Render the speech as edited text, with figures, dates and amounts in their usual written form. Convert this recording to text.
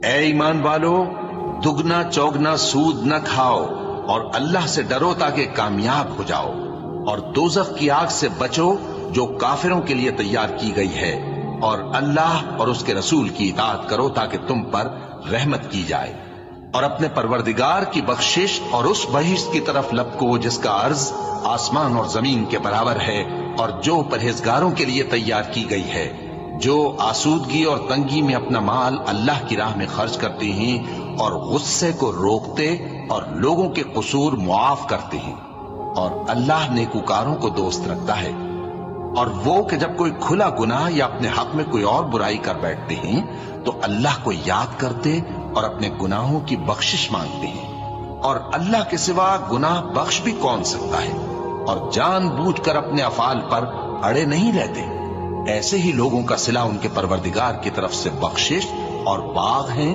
اے ایمان والو، دگنا چوگنا سود نہ کھاؤ اور اللہ سے ڈرو تاکہ کامیاب ہو جاؤ، اور دوزخ کی آگ سے بچو جو کافروں کے لیے تیار کی گئی ہے، اور اللہ اور اس کے رسول کی اطاعت کرو تاکہ تم پر رحمت کی جائے، اور اپنے پروردگار کی بخشش اور اس بہشت کی طرف لپکو جس کا عرض آسمان اور زمین کے برابر ہے، اور جو پرہیزگاروں کے لیے تیار کی گئی ہے، جو آسودگی اور تنگی میں اپنا مال اللہ کی راہ میں خرچ کرتے ہیں اور غصے کو روکتے اور لوگوں کے قصور معاف کرتے ہیں، اور اللہ نیکوکاروں کو دوست رکھتا ہے۔ اور وہ کہ جب کوئی کھلا گناہ یا اپنے حق میں کوئی اور برائی کر بیٹھتے ہیں تو اللہ کو یاد کرتے اور اپنے گناہوں کی بخشش مانگتے ہیں، اور اللہ کے سوا گناہ بخش بھی کون سکتا ہے، اور جان بوجھ کر اپنے افعال پر اڑے نہیں رہتے۔ ایسے ہی لوگوں کا صلہ ان کے پروردگار کی طرف سے بخشش اور باغ ہیں